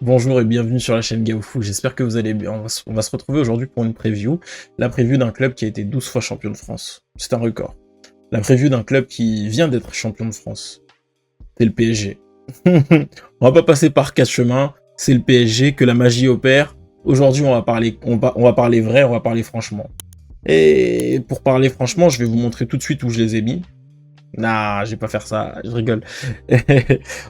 Bonjour et bienvenue sur la chaîne Gaofu, j'espère que vous allez bien. On va se retrouver aujourd'hui pour une preview, la preview d'un club qui a été 12 fois champion de France. C'est un record. La preview d'un club qui vient d'être champion de France. C'est le PSG. On va pas passer par 4 chemins, c'est le PSG, que la magie opère. Aujourd'hui on va parler vrai, on va parler franchement. Et pour parler franchement, je vais vous montrer tout de suite où je les ai mis. Nah, je vais pas faire ça, je rigole.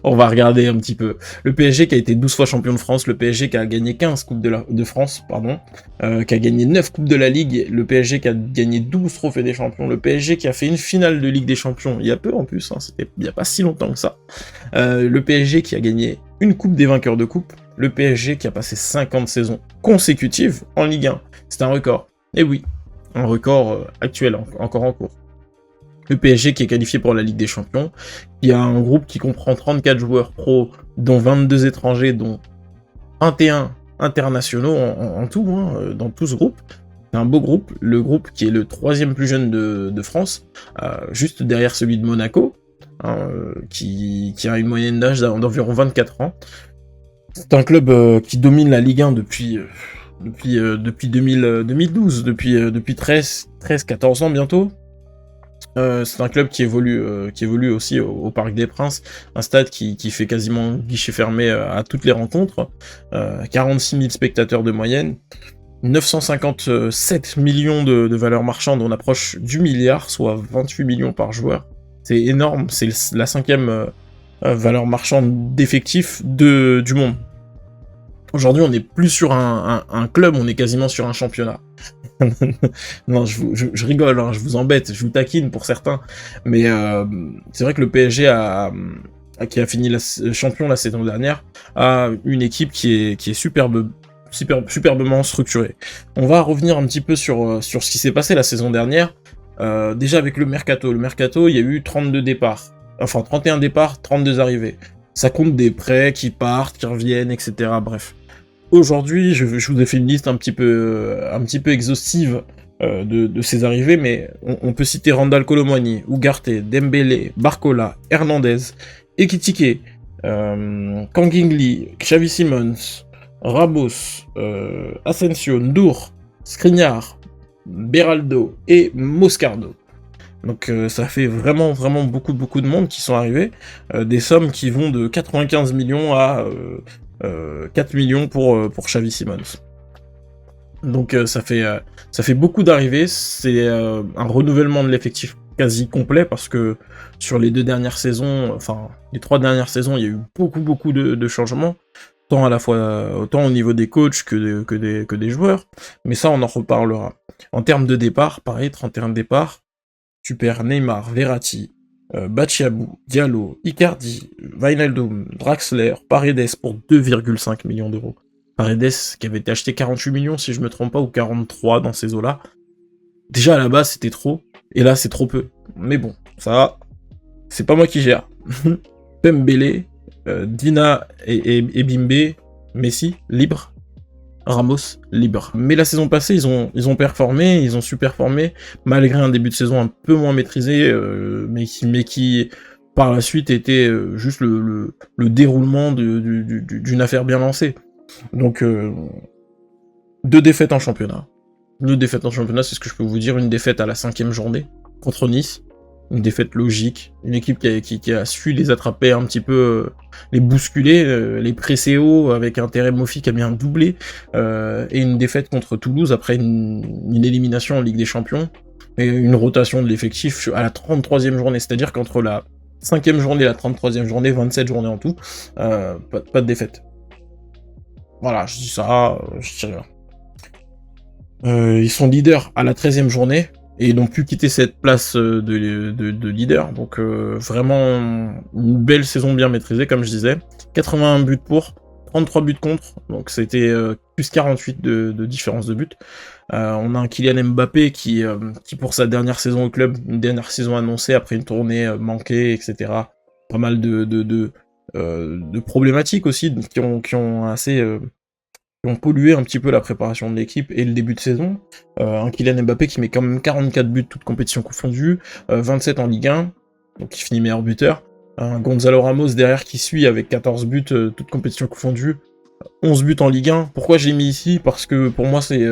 On va regarder un petit peu. Le PSG qui a été 12 fois champion de France, le PSG qui a gagné 15 coupes de France, pardon, qui a gagné 9 coupes de la Ligue, le PSG qui a gagné 12 trophées des champions, le PSG qui a fait une finale de Ligue des Champions, il y a peu en plus, hein, c'était il y a pas si longtemps que ça. Le PSG qui a gagné une coupe des vainqueurs de coupe, le PSG qui a passé 50 saisons consécutives en Ligue 1. C'est un record. Et oui, un record actuel, encore en cours. Le PSG qui est qualifié pour la Ligue des Champions, qui a un groupe qui comprend 34 joueurs pros, dont 22 étrangers, dont 21 internationaux en tout, hein, dans tout ce groupe. C'est un beau groupe, le groupe qui est le troisième plus jeune de France, juste derrière celui de Monaco, hein, qui a une moyenne d'âge d'environ 24 ans. C'est un club qui domine la Ligue 1 depuis 2012, depuis 13-14 ans bientôt. C'est un club qui évolue aussi au Parc des Princes, un stade qui fait quasiment guichet fermé à toutes les rencontres, 46 000 spectateurs de moyenne, 957 millions de valeur marchande, on approche du milliard, soit 28 millions par joueur. C'est énorme, c'est la 5e valeur marchande d'effectifs du monde. Aujourd'hui, on n'est plus sur un club, on est quasiment sur un championnat. Non, je rigole, hein, je vous embête, je vous taquine pour certains, mais c'est vrai que le PSG qui a fini champion la saison dernière a une équipe qui est superbement structurée. On va revenir un petit peu sur ce qui s'est passé la saison dernière. Déjà avec le mercato, il y a eu 32 départs, enfin 31 départs, 32 arrivées. Ça compte des prêts qui partent, qui reviennent, etc. Bref. Aujourd'hui, je vous ai fait une liste un petit peu exhaustive de ces arrivées, mais on peut citer Randal Kolo Muani, Ugarte, Dembélé, Barcola, Hernandez, Ekitike, Kang-in Lee, Xavi Simons, Ramos, Asensio, Ndour, Skriniar, Beraldo et Moscardo. Donc ça fait vraiment beaucoup de monde qui sont arrivés, des sommes qui vont de 95 millions à 4 millions pour Xavi Simons. Donc ça fait beaucoup d'arrivées, c'est un renouvellement de l'effectif quasi complet, parce que sur les 3 dernières saisons, il y a eu beaucoup de changements, autant au niveau des coachs que des joueurs, mais ça on en reparlera. En termes de départ, pareil, 31 départs, tu perds Neymar, Verratti, Bachiabou, Diallo, Icardi, Wijnaldum, Draxler, Paredes pour 2,5 millions d'euros. Paredes qui avait été acheté 48 millions si je me trompe pas, ou 43 dans ces eaux-là. Déjà à la base c'était trop, et là c'est trop peu. Mais bon, ça, c'est pas moi qui gère. Pembele, Dina et Bimbe, Messi, libre. Ramos, libre. Mais la saison passée, ils ont performé, ils ont su performer, malgré un début de saison un peu moins maîtrisé, mais qui par la suite était juste le déroulement d'une affaire bien lancée. Donc, 2 défaites en championnat. 2 défaites en championnat, c'est ce que je peux vous dire. Une défaite à la 5e journée, contre Nice. Une défaite logique, une équipe qui a su les attraper un petit peu, les bousculer, les presser haut, avec un Terem Moffi qui a bien doublé, et une défaite contre Toulouse après une élimination en Ligue des Champions, et une rotation de l'effectif à la 33e journée, c'est-à-dire qu'entre la 5e journée et la 33e journée, 27 journées en tout, pas de défaite. Voilà, je dis ça, je dis rien. Ils sont leaders à la 13e journée, et ils n'ont pu quitter cette place de leader, donc vraiment une belle saison bien maîtrisée, comme je disais. 81 buts pour, 33 buts contre, donc c'était plus 48 de différence de buts. On a un Kylian Mbappé qui pour sa dernière saison au club, une dernière saison annoncée après une tournée manquée, etc. Pas mal de problématiques aussi, qui ont pollué un petit peu la préparation de l'équipe et le début de saison. Un Kylian Mbappé qui met quand même 44 buts, toutes compétitions confondues, 27 en Ligue 1, donc il finit meilleur buteur. Un Gonzalo Ramos derrière qui suit avec 14 buts, toutes compétitions confondues. 11 buts en Ligue 1. Pourquoi je l'ai mis ici? Parce que pour moi, c'est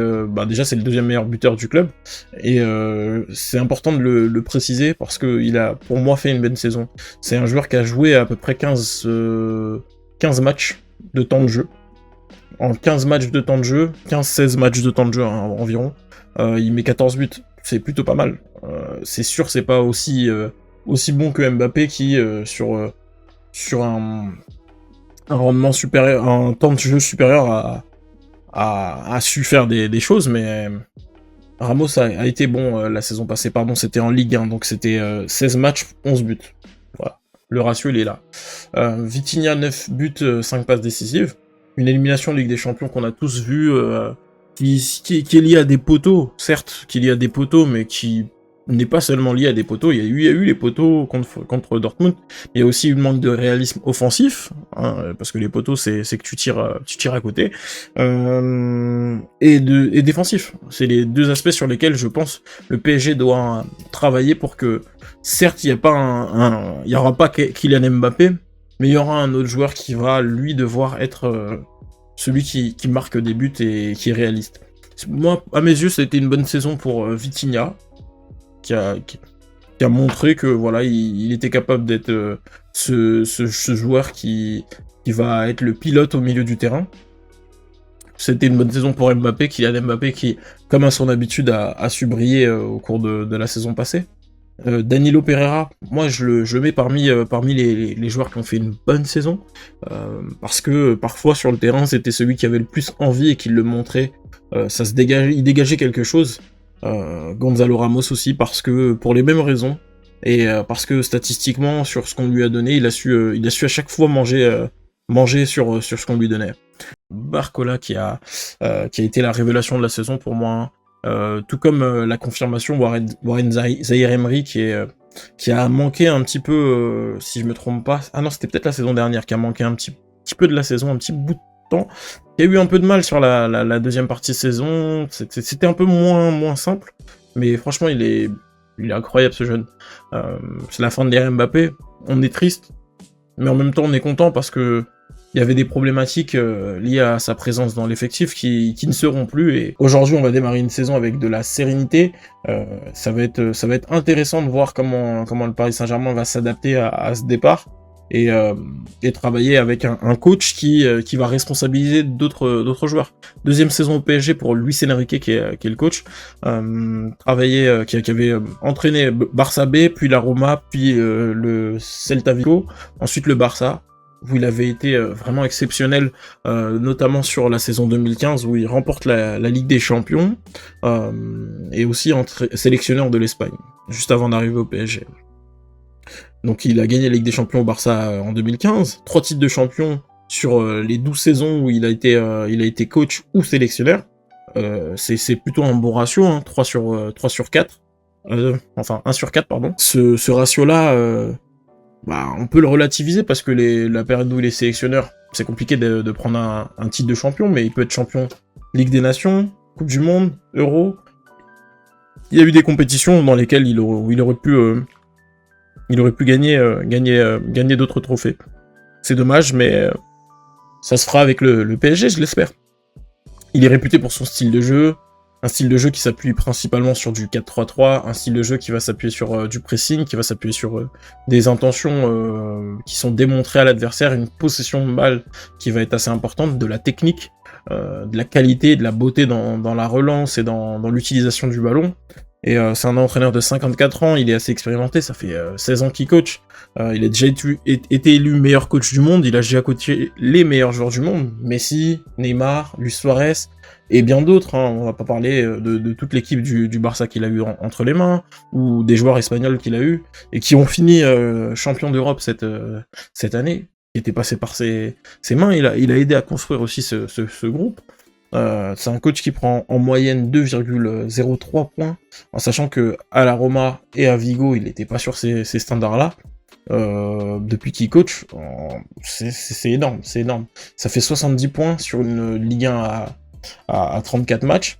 déjà c'est le deuxième meilleur buteur du club. Et c'est important de le préciser parce qu'il a, pour moi, fait une bonne saison. C'est un joueur qui a joué à peu près 15 matchs de temps de jeu. En 15 matchs de temps de jeu, 15-16 matchs de temps de jeu environ, il met 14 buts. C'est plutôt pas mal. C'est sûr, c'est pas aussi bon que Mbappé qui, sur un rendement supérieur, un temps de jeu supérieur a su faire des choses, mais Ramos a été bon la saison passée, pardon, c'était en Ligue 1, donc c'était 16 matchs, 11 buts. Voilà, le ratio il est là. Vitinha, 9 buts, 5 passes décisives. Une élimination de Ligue des Champions qu'on a tous vu, qui est liée à des poteaux, certes, qui est liée à des poteaux, mais qui n'est pas seulement lié à des poteaux. Il y a eu les poteaux contre Dortmund. Il y a aussi eu le manque de réalisme offensif, hein, parce que les poteaux, c'est que tu tires à côté, et défensif. C'est les deux aspects sur lesquels je pense le PSG doit travailler pour que, certes, il y aura pas Kylian Mbappé, mais il y aura un autre joueur qui va lui devoir être celui qui marque des buts et qui est réaliste. Moi, à mes yeux, ça a été une bonne saison pour Vitinha, qui a montré que voilà, il était capable d'être ce joueur qui va être le pilote au milieu du terrain. C'était une bonne saison pour Mbappé, Kylian Mbappé qui, comme à son habitude, a su briller au cours de la saison passée. Danilo Pereira, moi je le mets parmi les joueurs qui ont fait une bonne saison, parce que parfois sur le terrain c'était celui qui avait le plus envie et qui le montrait, il dégageait quelque chose. Gonzalo Ramos aussi, parce que pour les mêmes raisons, et parce que statistiquement sur ce qu'on lui a donné, il a su à chaque fois manger sur ce qu'on lui donnait. Barcola qui a été la révélation de la saison pour moi, tout comme la confirmation Warren Zaïre-Emery qui a manqué un petit peu, si je me trompe pas, ah non c'était peut-être la saison dernière, qui a manqué un petit peu de la saison, un petit bout de temps, il y a eu un peu de mal sur la deuxième partie de saison, c'était un peu moins simple, mais franchement il est incroyable ce jeune. C'est la fin de l'ère Mbappé, on est triste, mais en même temps on est content parce que il y avait des problématiques liées à sa présence dans l'effectif qui ne seront plus, et aujourd'hui on va démarrer une saison avec de la sérénité. Ça va être intéressant de voir comment le Paris Saint-Germain va s'adapter à ce départ, et travailler avec un coach qui va responsabiliser d'autres joueurs. Deuxième saison au PSG pour Luis Enrique qui est le coach, qui avait entraîné Barça B, puis la Roma, puis le Celta Vigo, ensuite le Barça, où il avait été vraiment exceptionnel, notamment sur la saison 2015, où il remporte la Ligue des Champions, et aussi sélectionneur de l'Espagne, juste avant d'arriver au PSG. Donc il a gagné la Ligue des Champions au Barça en 2015, 3 titres de champion sur les 12 saisons où il a été coach ou sélectionneur. C'est plutôt un bon ratio, hein, 3 sur 4. Enfin 1 sur 4, pardon. Ce ratio-là, on peut le relativiser parce que la période où il est sélectionneur, c'est compliqué de prendre un titre de champion, mais il peut être champion Ligue des Nations, Coupe du Monde, Euro. Il y a eu des compétitions dans lesquelles il aurait pu gagner d'autres trophées. C'est dommage, mais ça se fera avec le PSG, je l'espère. Il est réputé pour son style de jeu, un style de jeu qui s'appuie principalement sur du 4-3-3, un style de jeu qui va s'appuyer sur du pressing, qui va s'appuyer sur des intentions qui sont démontrées à l'adversaire, une possession de balle qui va être assez importante, de la technique, de la qualité, de la beauté dans la relance et dans l'utilisation du ballon. Et c'est un entraîneur de 54 ans, il est assez expérimenté, ça fait 16 ans qu'il coach. Il a déjà été élu meilleur coach du monde, il a déjà coaché les meilleurs joueurs du monde, Messi, Neymar, Luis Suarez, et bien d'autres, hein. On va pas parler de toute l'équipe du Barça qu'il a eu entre les mains, ou des joueurs espagnols qu'il a eu, et qui ont fini champion d'Europe cette année, qui était passé par ses mains. Il a aidé à construire aussi ce groupe. C'est un coach qui prend en moyenne 2,03 points, en sachant que à la Roma et à Vigo, il n'était pas sur ces standards-là. Depuis qu'il coach, c'est énorme, c'est énorme. Ça fait 70 points sur une Ligue 1 à 34 matchs.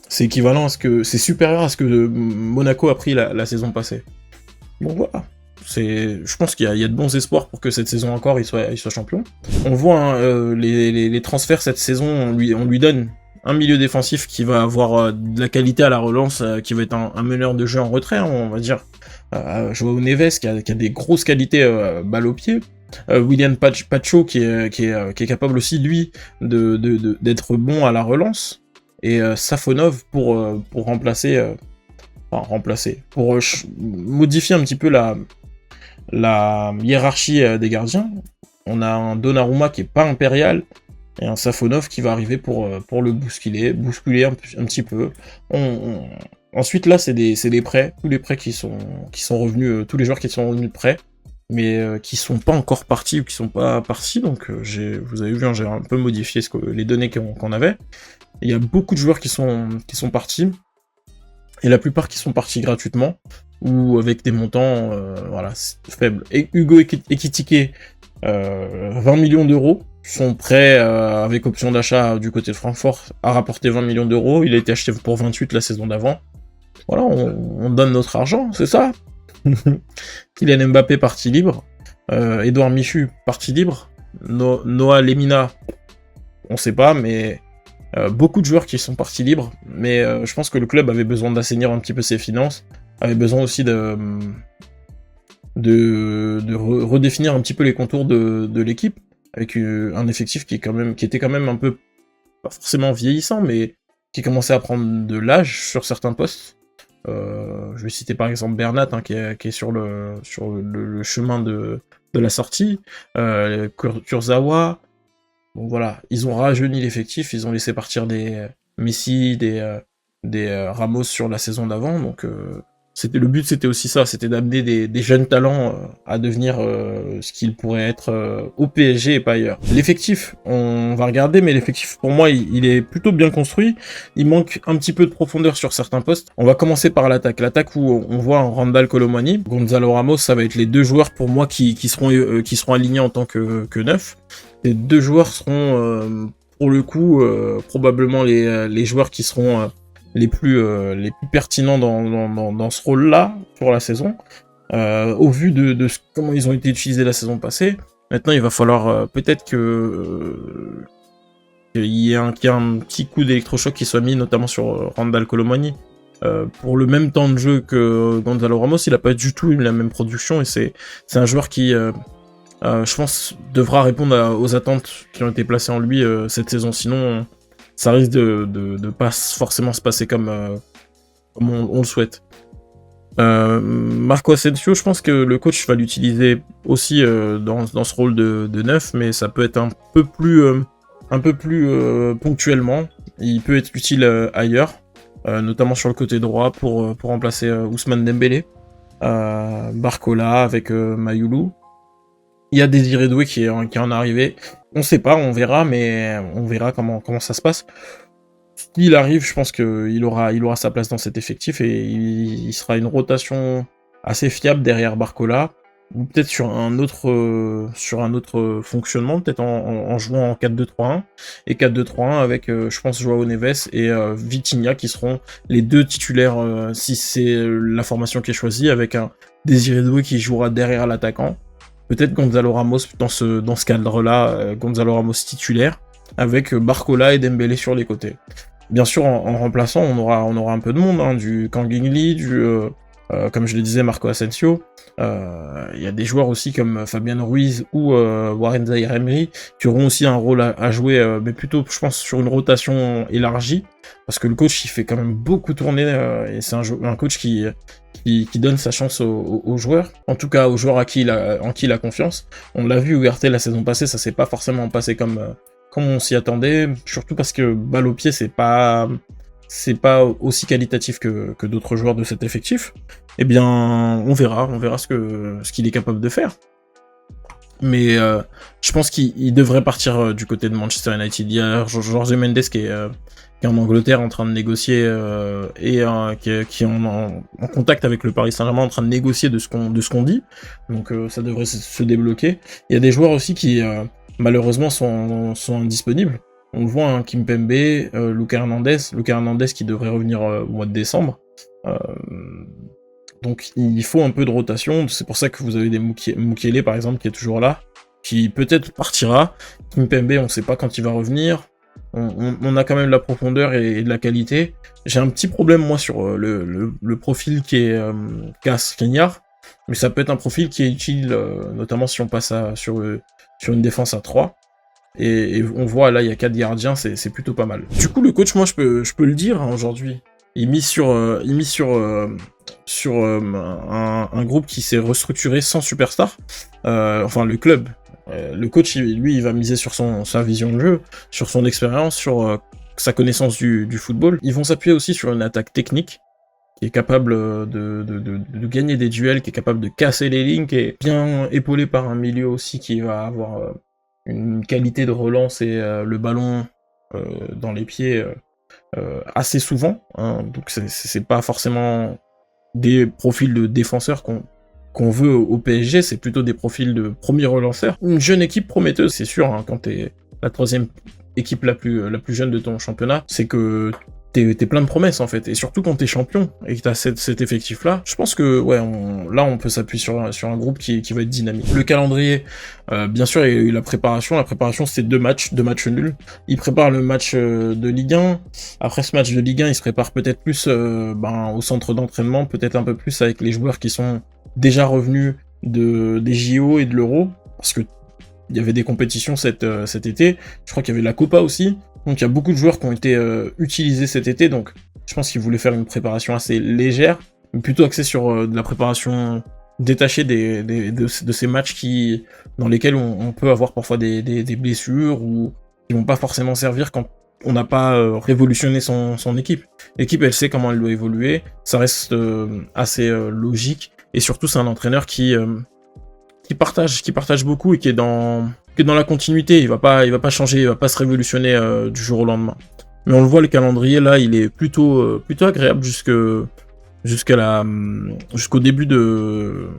C'est équivalent c'est supérieur à ce que Monaco a pris la saison passée. Bon voilà, Je pense qu'il y a de bons espoirs pour que cette saison encore, il soit champion. On voit hein, les transferts cette saison, on lui donne un milieu défensif qui va avoir de la qualité à la relance, qui va être un meneur de jeu en retrait, hein, on va dire. Joao Neves qui a des grosses qualités balle au pied. William Pacho qui est capable aussi, lui, d'être bon à la relance. Et Safonov pour remplacer... pour modifier un petit peu la hiérarchie des gardiens. On a un Donnarumma qui est pas impérial, et un Safonov qui va arriver pour le bousculer un petit peu. Ensuite là c'est des prêts, tous les prêts qui sont revenus, tous les joueurs qui sont revenus de prêt, mais qui sont pas encore partis ou qui sont pas partis, donc vous avez vu, hein, j'ai un peu modifié les données qu'on avait. Il y a beaucoup de joueurs qui sont partis, et la plupart qui sont partis gratuitement, ou avec des montants voilà, faibles. Et Hugo Ekitike, 20 millions d'euros, sont prêts avec option d'achat du côté de Francfort à rapporter 20 millions d'euros. Il a été acheté pour 28 la saison d'avant. Voilà, on donne notre argent, c'est ça. Kylian Mbappé parti libre, Edouard Michu parti libre, Noah Lemina, on sait pas, mais beaucoup de joueurs qui sont partis libres, mais je pense que le club avait besoin d'assainir un petit peu ses finances, avait besoin aussi de redéfinir un petit peu les contours de l'équipe, avec un effectif qui était quand même un peu, pas forcément vieillissant, mais qui commençait à prendre de l'âge sur certains postes. Je vais citer par exemple Bernat, hein, qui est sur le chemin de la sortie, Kurzawa. Donc voilà, ils ont rajeuni l'effectif, ils ont laissé partir des Messi, des Ramos sur la saison d'avant, donc le but c'était aussi ça, c'était d'amener des jeunes talents à devenir ce qu'ils pourraient être au PSG et pas ailleurs. L'effectif, on va regarder, mais l'effectif pour moi il est plutôt bien construit, il manque un petit peu de profondeur sur certains postes. On va commencer par l'attaque où on voit un Randal Kolo Muani, Gonzalo Ramos, ça va être les deux joueurs pour moi qui seront alignés en tant que neuf. Les deux joueurs seront pour le coup probablement les joueurs qui seront les plus pertinents dans ce rôle-là pour la saison. Au vu de comment ils ont été utilisés la saison passée, maintenant il va falloir peut-être qu'il y ait un petit coup d'électrochoc qui soit mis, notamment sur Randal Kolo Muani. Pour le même temps de jeu que Gonzalo Ramos, il n'a pas du tout eu la même production, et c'est un joueur qui... je pense devra répondre aux attentes qui ont été placées en lui cette saison, sinon ça risque de pas forcément se passer comme on le souhaite. Marco Asensio, je pense que le coach va l'utiliser aussi dans ce rôle de neuf, mais ça peut être un peu plus ponctuellement. Il peut être utile ailleurs, notamment sur le côté droit pour remplacer Ousmane Dembélé, Barcola avec Mayoulou. Il y a Désiré Doué qui est en arrivée. On sait pas, on verra, mais on verra comment ça se passe. S'il arrive, je pense qu'il aura sa place dans cet effectif, et il sera une rotation assez fiable derrière Barcola, ou peut-être sur un autre fonctionnement, peut-être en jouant en 4-2-3-1, et 4-2-3-1 avec, je pense, Joao Neves et Vitinha qui seront les deux titulaires si c'est la formation qui est choisie, avec un Désiré Doué qui jouera derrière l'attaquant. Peut-être Gonzalo Ramos dans ce cadre-là, Gonzalo Ramos titulaire, avec Barcola et Dembélé sur les côtés. Bien sûr, en remplaçant, on aura un peu de monde, hein, du Kang In Lee, comme je le disais, Marco Asensio. Il y a des joueurs aussi comme Fabian Ruiz ou Warren Zaïre-Emery qui auront aussi un rôle à jouer, mais plutôt, je pense, sur une rotation élargie, parce que le coach, il fait quand même beaucoup tourner, et c'est un coach qui donne sa chance aux joueurs, en tout cas aux joueurs en qui il a confiance. On l'a vu, Ugarte la saison passée, ça s'est pas forcément passé comme on s'y attendait, surtout parce que balle au pied, c'est pas aussi qualitatif que d'autres joueurs de cet effectif. Eh bien, on verra ce qu'il est capable de faire. Mais je pense qu'il devrait partir du côté de Manchester United. Il y a Jorge Mendes qui est en Angleterre en train de négocier et qui est en contact avec le Paris Saint-Germain en train de négocier de ce qu'on dit. Donc ça devrait se débloquer. Il y a des joueurs aussi qui malheureusement sont indisponibles. On le voit, hein, Kimpembe, Lucas Hernandez qui devrait revenir au mois de décembre. Donc il faut un peu de rotation, c'est pour ça que vous avez des Mukiele par exemple qui est toujours là, qui peut-être partira. Kimpembe, on sait pas quand il va revenir. On a quand même de la profondeur et de la qualité. J'ai un petit problème moi sur le profil qui est Skriniar, mais ça peut être un profil qui est utile, notamment si on passe sur une défense à 3. Et on voit là il y a 4 gardiens, c'est plutôt pas mal. Du coup le coach, moi je peux le dire hein, aujourd'hui, il mise sur un groupe qui s'est restructuré sans superstar, enfin le club. Le coach, lui, il va miser sur sa vision de jeu, sur son expérience, sur sa connaissance du football. Ils vont s'appuyer aussi sur une attaque technique qui est capable de gagner des duels, qui est capable de casser les lignes, qui est bien épaulé par un milieu aussi qui va avoir une qualité de relance et le ballon dans les pieds assez souvent. Hein. Donc c'est pas forcément des profils de défenseurs qu'on veut au PSG, c'est plutôt des profils de premiers relanceurs. Une jeune équipe prometteuse, c'est sûr, hein, quand t'es la 3e équipe la plus jeune de ton championnat, c'est que t'es plein de promesses en fait, et surtout quand t'es champion et que t'as cet effectif-là, je pense que ouais, là on peut s'appuyer sur un groupe qui va être dynamique. Le calendrier, bien sûr, il y a eu la préparation c'était 2 matchs nuls. Il prépare le match de Ligue 1, après ce match de Ligue 1, il se prépare peut-être plus au centre d'entraînement, peut-être un peu plus avec les joueurs qui sont déjà revenus des JO et de l'Euro, parce que il y avait des compétitions cet été, je crois qu'il y avait la Copa aussi, donc il y a beaucoup de joueurs qui ont été utilisés cet été, donc je pense qu'ils voulaient faire une préparation assez légère, mais plutôt axée sur de la préparation détachée de ces matchs dans lesquels on peut avoir parfois des blessures, ou qui vont pas forcément servir quand on n'a pas révolutionné son équipe. L'équipe, elle sait comment elle doit évoluer, ça reste assez logique, et surtout c'est un entraîneur qui partage beaucoup et qui est dans la continuité. Il va pas changer, il va pas se révolutionner du jour au lendemain. Mais on le voit, le calendrier là, il est plutôt agréable jusqu'au début de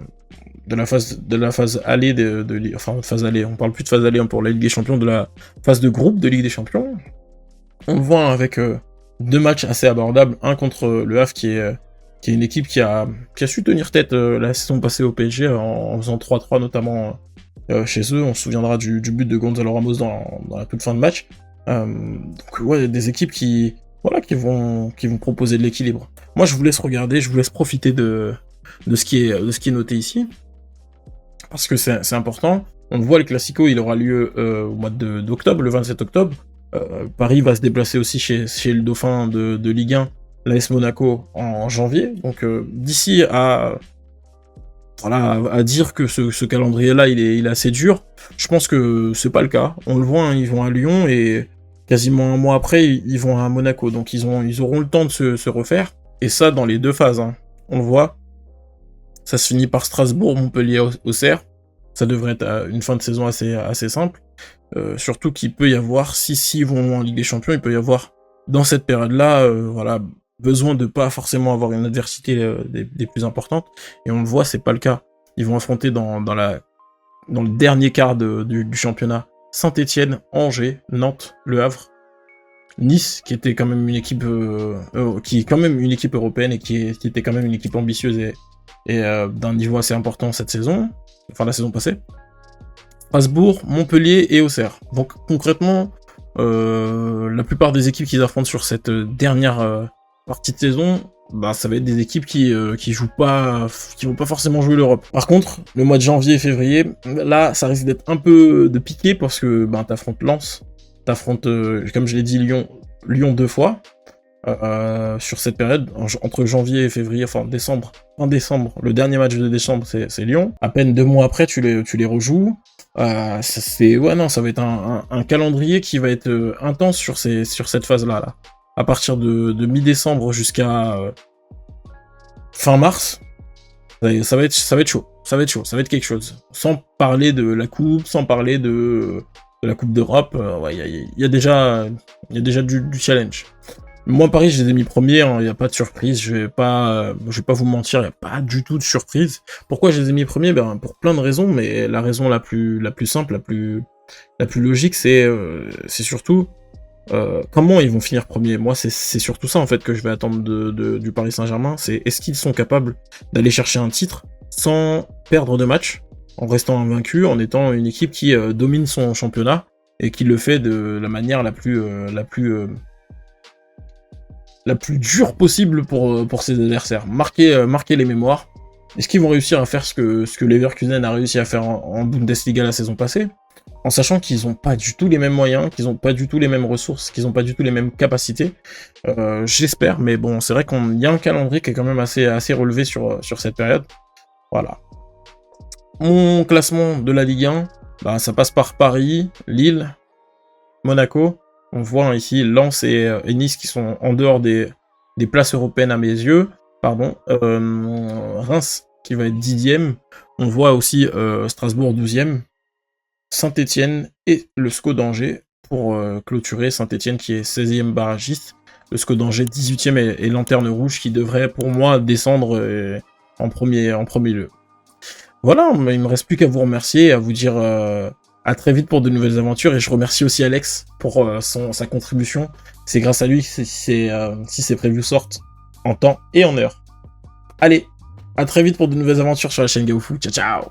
la phase allée phase allée. On parle plus de phase allée pour la Ligue des Champions, de la phase de groupe de Ligue des Champions. On le voit avec 2 matchs assez abordables, un contre le Havre qui est une équipe qui a su tenir tête la saison passée au PSG en faisant 3-3 notamment chez eux. On se souviendra du but de Gonzalo Ramos dans la toute fin de match. Donc ouais, des équipes qui vont proposer de l'équilibre. Moi je vous laisse regarder, je vous laisse profiter de ce qui est noté ici, parce que c'est important. On le voit, le Classico, il aura lieu au mois d'octobre, le 27 octobre. Paris va se déplacer aussi chez le dauphin de Ligue 1, l'AS Monaco, en janvier. Donc d'ici à dire que ce calendrier-là, il est assez dur, je pense que c'est pas le cas. On le voit, hein, ils vont à Lyon et quasiment un mois après, ils vont à Monaco. Donc ils auront le temps de se refaire. Et ça, dans les 2 phases. Hein. On le voit. Ça se finit par Strasbourg, Montpellier, Auxerre. Ça devrait être une fin de saison assez simple. Surtout qu'il peut y avoir, s'ils vont en Ligue des Champions, il peut y avoir, dans cette période-là, besoin de pas forcément avoir une adversité des plus importantes. Et on le voit, c'est pas le cas. Ils vont affronter dans le dernier quart du championnat Saint-Etienne, Angers, Nantes, Le Havre, Nice, qui était quand même une équipe qui est quand même une équipe européenne et qui était quand même une équipe ambitieuse et d'un niveau assez important cette saison, enfin la saison passée. Strasbourg, Montpellier et Auxerre. Donc concrètement, la plupart des équipes qu'ils affrontent sur cette dernière partie de saison, ça va être des équipes qui vont pas forcément jouer l'Europe. Par contre, le mois de janvier et février, là, ça risque d'être un peu de piqué parce que t'affrontes Lens, t'affrontes, comme je l'ai dit, Lyon 2 fois. Sur cette période, entre janvier et février, fin décembre, le dernier match de décembre, c'est Lyon. À peine 2 mois après, tu les rejoues. Ça va être un calendrier qui va être intense sur cette phase-là. Là. À partir de mi-décembre jusqu'à fin mars, ça va être chaud. Ça va être quelque chose. Sans parler de la coupe, sans parler de la Coupe d'Europe, il y a déjà du challenge. Moi, Paris, je les ai mis premiers, il n'y a pas de surprise, je vais pas vous mentir, il n'y a pas du tout de surprise. Pourquoi je les ai mis premiers? Pour plein de raisons, mais la raison la plus simple, la plus logique, c'est surtout comment ils vont finir premier? Moi, c'est surtout ça en fait que je vais attendre du Paris Saint-Germain. C'est est-ce qu'ils sont capables d'aller chercher un titre sans perdre de match, en restant invaincu, en étant une équipe qui domine son championnat et qui le fait de la manière la plus dure possible pour ses adversaires. Marquer les mémoires. Est-ce qu'ils vont réussir à faire ce que Leverkusen a réussi à faire en Bundesliga la saison passée? En sachant qu'ils n'ont pas du tout les mêmes moyens, qu'ils n'ont pas du tout les mêmes ressources, qu'ils n'ont pas du tout les mêmes capacités. J'espère, mais bon, c'est vrai qu'il y a un calendrier qui est quand même assez relevé sur cette période. Voilà. Mon classement de la Ligue 1, bah, ça passe par Paris, Lille, Monaco. On voit ici Lens et Nice qui sont en dehors des places européennes à mes yeux. Pardon. Reims qui va être 10e. On voit aussi Strasbourg 12e. Saint-Etienne et le SCO d'Angers pour clôturer. Saint-Etienne qui est 16e barragiste. Le SCO d'Angers 18e et Lanterne Rouge qui devrait pour moi descendre en premier lieu. Voilà, il me reste plus qu'à vous remercier, à vous dire à très vite pour de nouvelles aventures, et je remercie aussi Alex pour sa contribution. C'est grâce à lui si ces previews sortent en temps et en heure. Allez, à très vite pour de nouvelles aventures sur la chaîne Gaofu. Ciao ciao.